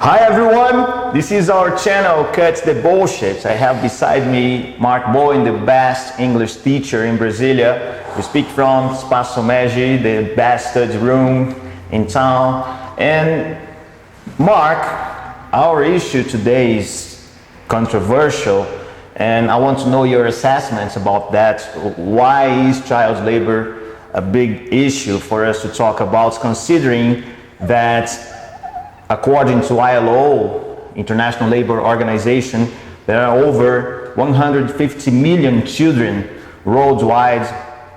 Hi everyone, this is our channel Cut the Bullshit. I have beside me Mark Bowen, the best English teacher in Brasília. We speak from Espaço Mege, the best study room in town. And Mark, our issue today is controversial, and I want to know your assessments about that. Why is child labor a big issue for us to talk about, considering that according to ILO, International Labour Organization, there are over 150 million children worldwide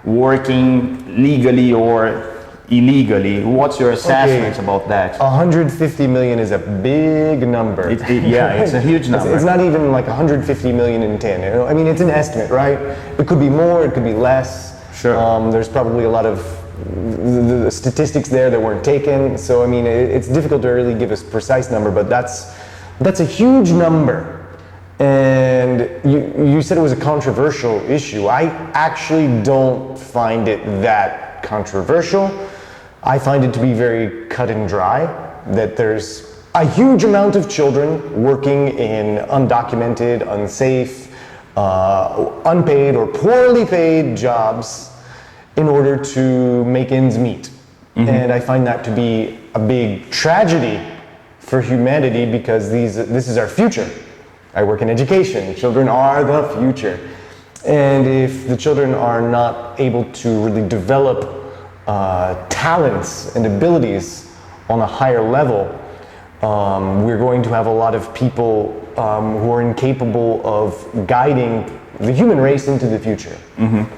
working legally or illegally. What's your assessment about that? 150 million is a big number. Yeah, it's a huge number. It's not even like 150 million in 10. You know? I mean, it's an estimate, right? It could be more, it could be less. Sure. There's probably a lot of the statistics there that weren't taken. So I mean, it's difficult to really give a precise number, but that's a huge number. And you said it was a controversial issue. I actually don't find it that controversial. I find it to be very cut and dry, that there's a huge amount of children working in undocumented, unsafe, unpaid or poorly paid jobs in order to make ends meet. Mm-hmm. And I find that to be a big tragedy for humanity, because this is our future. I work in education. Children are the future. And if the children are not able to really develop talents and abilities on a higher level, we're going to have a lot of people who are incapable of guiding the human race into the future. Mm-hmm.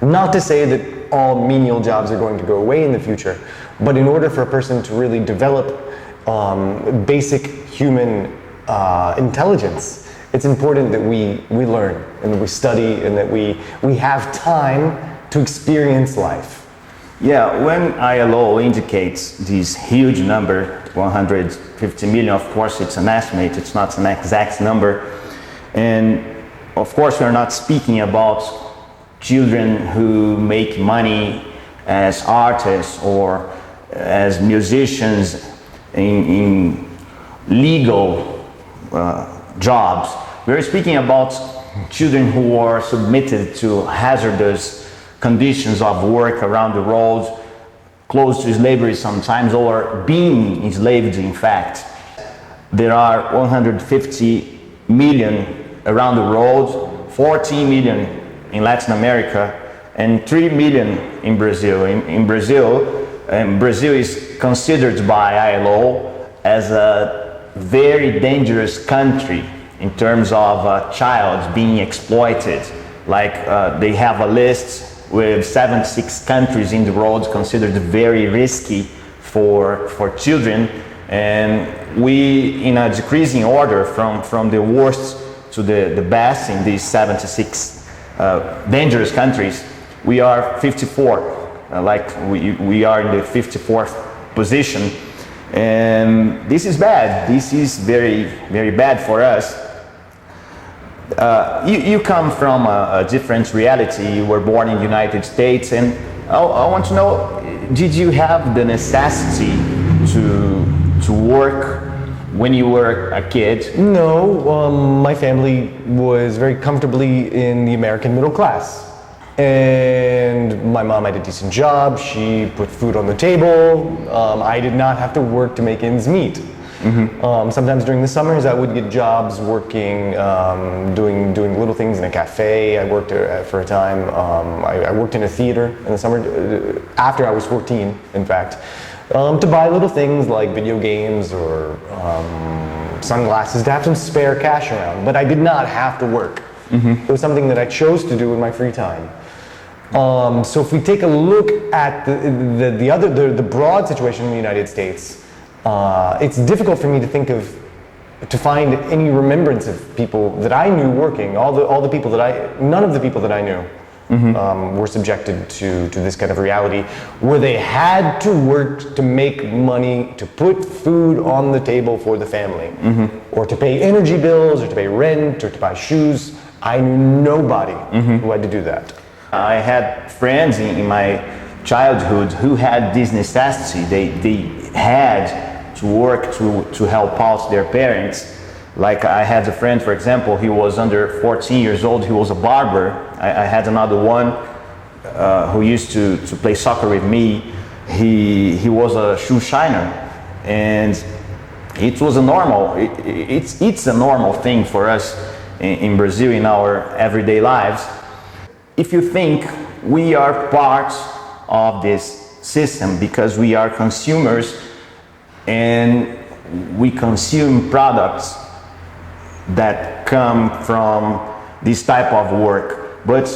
Not to say that all menial jobs are going to go away in the future, but in order for a person to really develop basic human intelligence, it's important that we learn and that we study and that we have time to experience life. Yeah, when ILO indicates this huge number, 150 million, of course it's an estimate, it's not an exact number. And of course we're not speaking about children who make money as artists or as musicians in legal jobs. We're speaking about children who are submitted to hazardous conditions of work around the world, close to slavery sometimes, or being enslaved in fact. There are 150 million around the world, 14 million in Latin America, and 3 million in Brazil. In Brazil, Brazil is considered by ILO as a very dangerous country in terms of child being exploited. Like they have a list with 76 countries in the world considered very risky for children, and we, in a decreasing order from the worst to the best in these 76 dangerous countries, we are 54, like we are in the 54th position, and this is bad. This is very, very bad for us. You come from a different reality. You were born in the United States, and I want to know, did you have the necessity to work when you were a kid? No, my family was very comfortably in the American middle class. And my mom had a decent job, she put food on the table, I did not have to work to make ends meet. Mm-hmm. Sometimes during the summers I would get jobs working, doing little things in a cafe. I worked for a time, I worked in a theater in the summer, after I was 14 in fact. To buy little things like video games or sunglasses, to have some spare cash around, but I did not have to work. Mm-hmm. It was something that I chose to do in my free time. So if we take a look at the broad situation in the United States, it's difficult for me to find any remembrance of people that I knew working. None of the people that I knew. Mm-hmm. Were subjected to this kind of reality where they had to work to make money, to put food on the table for the family, mm-hmm. or to pay energy bills, or to pay rent, or to buy shoes. I knew nobody mm-hmm. who had to do that. I had friends in my childhood who had this necessity. They had to work to help out their parents. Like I had a friend, for example, he was under 14 years old, he was a barber. I had another one who used to play soccer with me. He was a shoe shiner, and it was a normal, it's a normal thing for us in Brazil in our everyday lives. If you think we are part of this system because we are consumers and we consume products that come from this type of work, but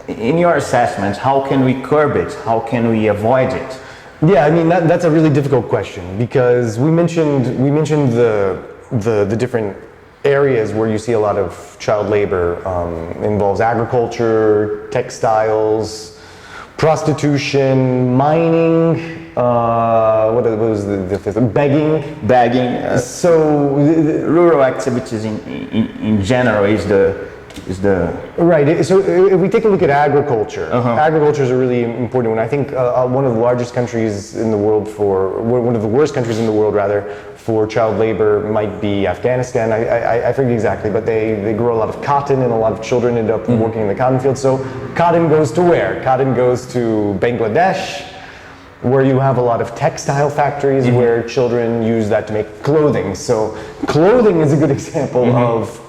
in your assessment, how can we curb it? How can we avoid it? Yeah, I mean that's a really difficult question, because we mentioned the different areas where you see a lot of child labor. Involves agriculture, textiles, prostitution, mining. What was the fifth? Begging. So rural activities in general is the right. So if we take a look at agriculture, agriculture is a really important one. I think one of the largest countries in the world one of the worst countries in the world rather, for child labor might be Afghanistan. I forget exactly, but they grow a lot of cotton, and a lot of children end up working in the cotton field. So cotton goes to where? Cotton goes to Bangladesh, where you have a lot of textile factories where children use that to make clothing. So clothing is a good example of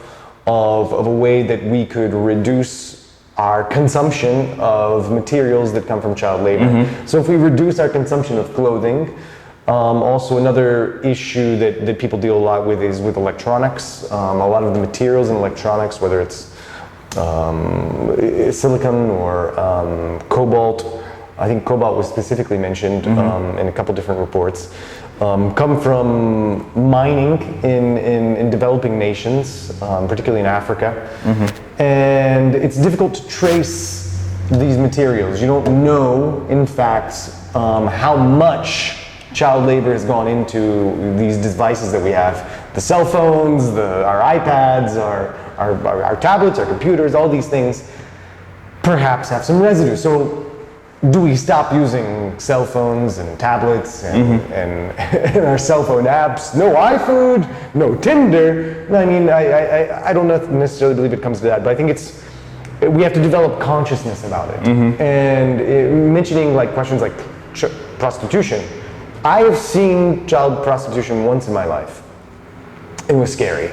a way that we could reduce our consumption of materials that come from child labor. So if we reduce our consumption of clothing, also another issue that people deal a lot with is with electronics. A lot of the materials in electronics, whether it's silicon or cobalt, I think cobalt was specifically mentioned in a couple different reports, come from mining in developing nations, particularly in Africa. And it's difficult to trace these materials. You don't know, in fact, how much child labor has gone into these devices that we have. The cell phones, our iPads, our tablets, our computers, all these things perhaps have some residue. So do we stop using cell phones and tablets and our cell phone apps? No iFood, no Tinder. I mean, I don't necessarily believe it comes to that, but I think we have to develop consciousness about it. And mentioning like questions like prostitution, I have seen child prostitution once in my life. It was scary.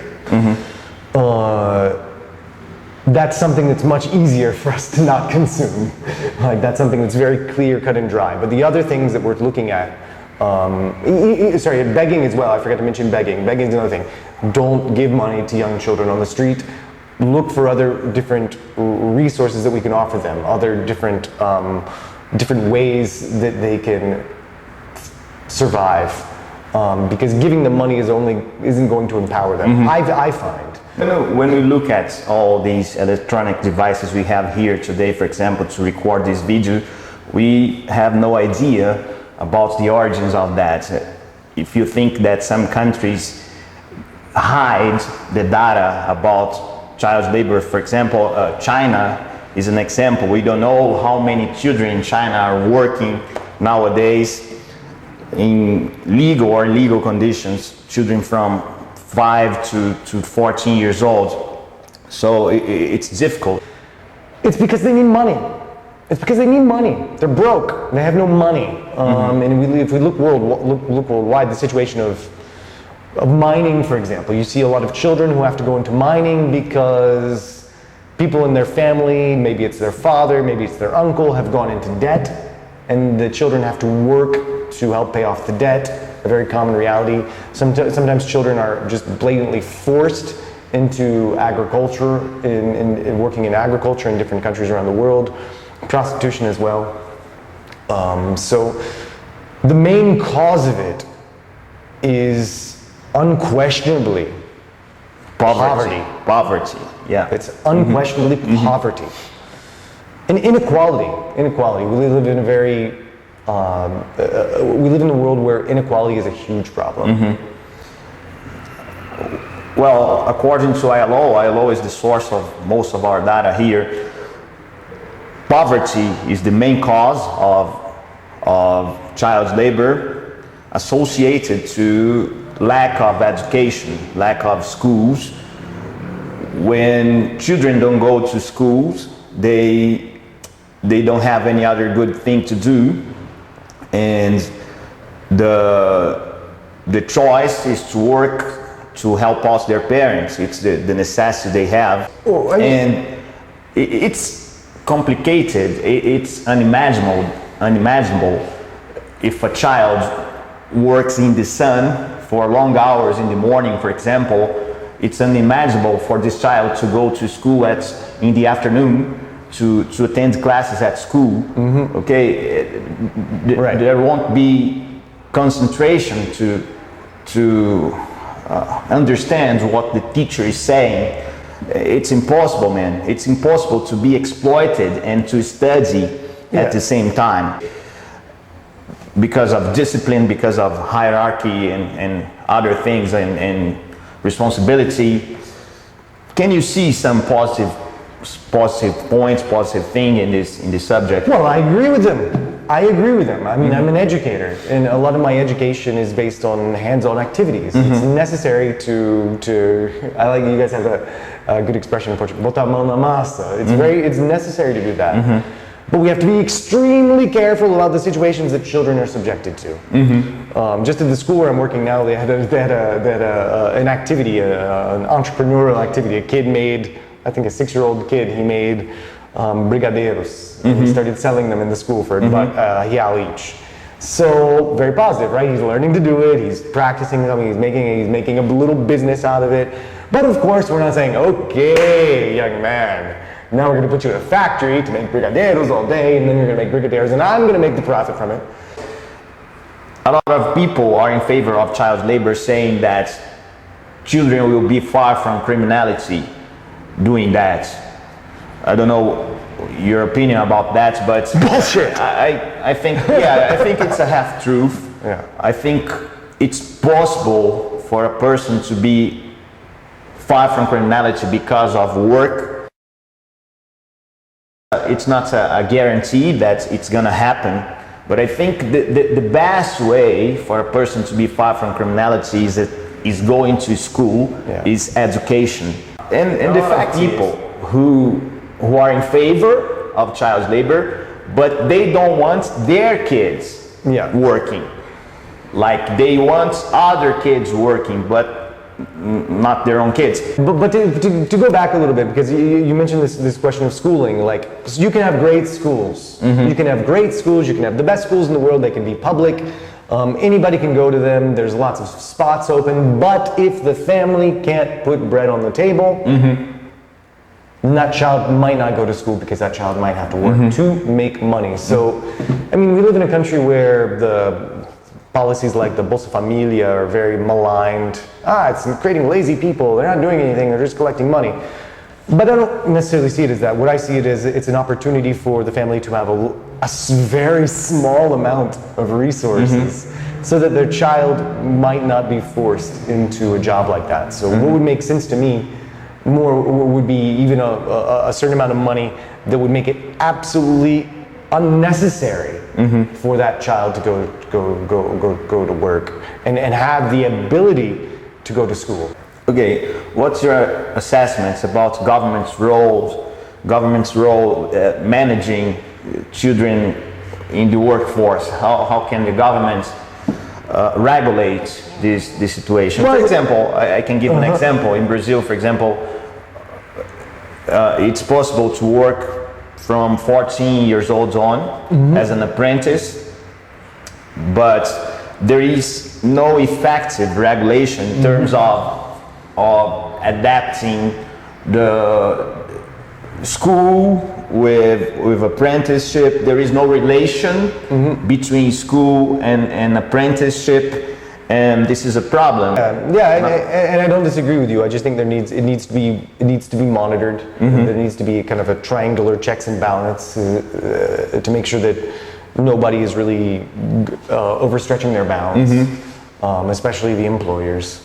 That's something that's much easier for us to not consume. Like that's something that's very clear, cut and dry. But the other things that we're looking at, begging as well. I forgot to mention begging. Begging is another thing. Don't give money to young children on the street. Look for other different resources that we can offer them. Other different ways that they can survive. Because giving them money isn't going to empower them. I find. When we look at all these electronic devices we have here today, for example, to record this video, we have no idea about the origins of that. If you think that some countries hide the data about child labor, for example, China is an example. We don't know how many children in China are working nowadays in legal or illegal conditions, children from 5 to 14 years old. So it's difficult. It's because they need money. They're broke. They have no money. And if we look worldwide, the situation of mining, for example, you see a lot of children who have to go into mining because people in their family, maybe it's their father, maybe it's their uncle, have gone into debt, and the children have to work to help pay off the debt. A very common reality. Sometimes children are just blatantly forced into agriculture, in working in agriculture in different countries around the world. Prostitution as well. So the main cause of it is unquestionably poverty. Yeah. It's unquestionably poverty. And inequality. We live in a very we live in a world where inequality is a huge problem. Well, according to ILO is the source of most of our data here. Poverty is the main cause of child labor. associated to lack of education, lack of schools. When children don't go to schools, they don't have any other good thing to do, and the choice is to work to help out their parents. It's the necessity they have. And it's complicated. It's unimaginable if a child works in the sun for long hours in the morning, for example. It's unimaginable for this child to go to school in the afternoon to attend classes at school. Okay, there won't be concentration to understand what the teacher is saying. It's impossible, man. It's impossible to be exploited and to study at the same time because of discipline, because of hierarchy and other things and responsibility. Can you see some positive points, positive thing in this subject? Well, I agree with them. I mean, I'm an educator, and a lot of my education is based on hands-on activities. It's necessary to. I like you guys have a good expression in Portuguese. Botar a mão na massa. It's necessary to do that. But we have to be extremely careful about the situations that children are subjected to. Just at the school where I'm working now, they had an activity, an entrepreneurial activity. A kid made, I think a 6-year-old kid, he made brigadeiros. And he started selling them in the school for about real each. So very positive, right? He's learning to do it. He's practicing something. He's making a little business out of it. But of course, we're not saying, okay, young man, now we're going to put you in a factory to make brigadeiros all day, and then you're going to make brigadeiros, and I'm going to make the profit from it. A lot of people are in favor of child labor, saying that children will be far from criminality doing that. I don't know your opinion about that, but bullshit. I think it's a half truth. I think it's possible for a person to be far from criminality because of work. It's not a guarantee that it's gonna happen, but I think the best way for a person to be far from criminality is going to school, is education. And the fact people who are in favor of child labor, but they don't want their kids working. Like they want other kids working, but not their own kids. But to go back a little bit, because you mentioned this question of schooling, like you can have great schools. You can have great schools, you can have the best schools in the world, they can be public. Anybody can go to them, there's lots of spots open, but if the family can't put bread on the table, then that child might not go to school because that child might have to work to make money. So, I mean, we live in a country where the policies like the Bolsa Familia are very maligned. It's creating lazy people, they're not doing anything, they're just collecting money. But I don't necessarily see it as that. What I see it as, it's an opportunity for the family to have a very small amount of resources so that their child might not be forced into a job like that. So what would make sense to me more would be even a certain amount of money that would make it absolutely unnecessary for that child to go to work and have the ability to go to school. Okay, what's your assessments about government's role managing children in the workforce? How can the government regulate this situation? For example, I can give an example. In Brazil, for example, it's possible to work from 14 years old on as an apprentice, but there is no effective regulation in terms of adapting the school with apprenticeship. There is no relation between school and apprenticeship, and this is a problem. And I don't disagree with you. I just think it needs to be monitored. There needs to be kind of a triangular checks and balance to make sure that nobody is really overstretching their bounds, especially the employers.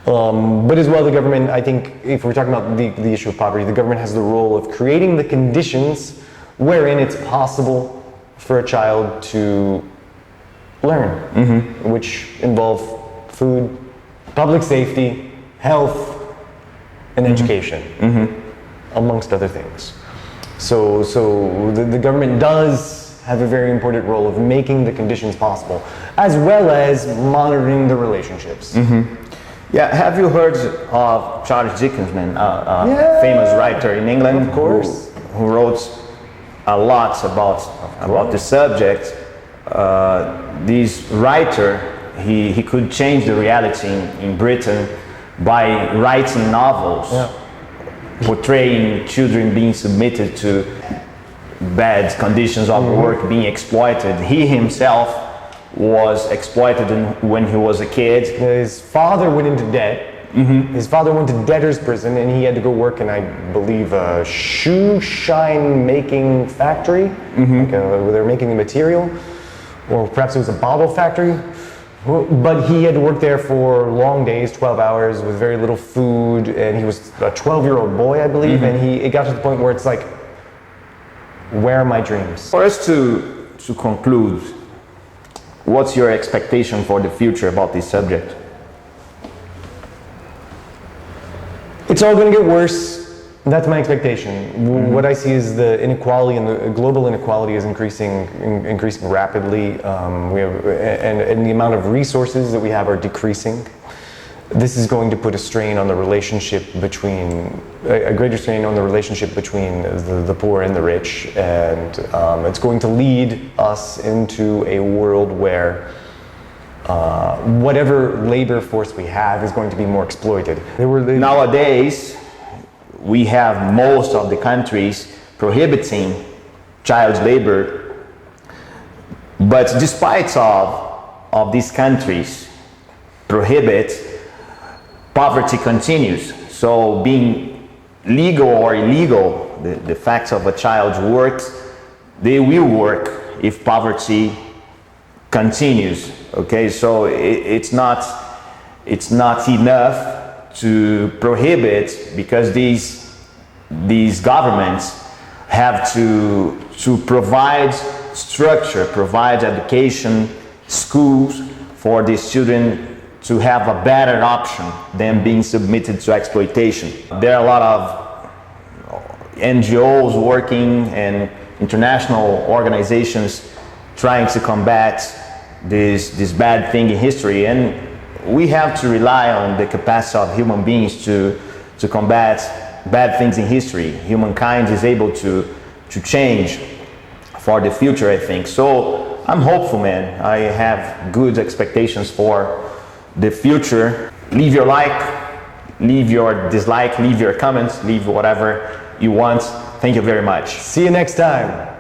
But as well, the government, I think, if we're talking about the issue of poverty, the government has the role of creating the conditions wherein it's possible for a child to learn, which involve food, public safety, health, and education, amongst other things. So the government does have a very important role of making the conditions possible, as well as monitoring the relationships. Yeah, have you heard of Charles Dickens, man? Famous writer in England, of course, who wrote a lot about the subject. This writer, he could change the reality in Britain by writing novels, portraying children being submitted to bad conditions of work, being exploited. He himself was exploited when he was a kid. His father went into debt. His father went to debtor's prison, and he had to go work in, I believe, a shoe shine making factory, where they're making the material, or perhaps it was a bottle factory. But he had to work there for long days, 12 hours, with very little food, and he was a 12-year-old boy, I believe, and it got to the point where it's like, where are my dreams? For us to conclude, what's your expectation for the future about this subject? It's all going to get worse. That's my expectation. What I see is the inequality and the global inequality is increasing rapidly. We have, and the amount of resources that we have are decreasing. This is going to put a strain on the relationship between, a greater strain on the relationship between the poor and the rich, and it's going to lead us into a world where whatever labor force we have is going to be more exploited. Nowadays, we have most of the countries prohibiting child labor, but despite of these countries prohibit, poverty continues. So being legal or illegal, the fact of a child's work, they will work if poverty continues. Okay, so it's not enough to prohibit, because these governments have to provide structure, provide education, schools for these children to have a better option than being submitted to exploitation. There are a lot of NGOs working and international organizations trying to combat this bad thing in history, and we have to rely on the capacity of human beings to combat bad things in history. Humankind is able to change for the future, I think. So I'm hopeful, man. I have good expectations for the future. Leave your like, leave your dislike, leave your comments, leave whatever you want. Thank you very much. See you next time.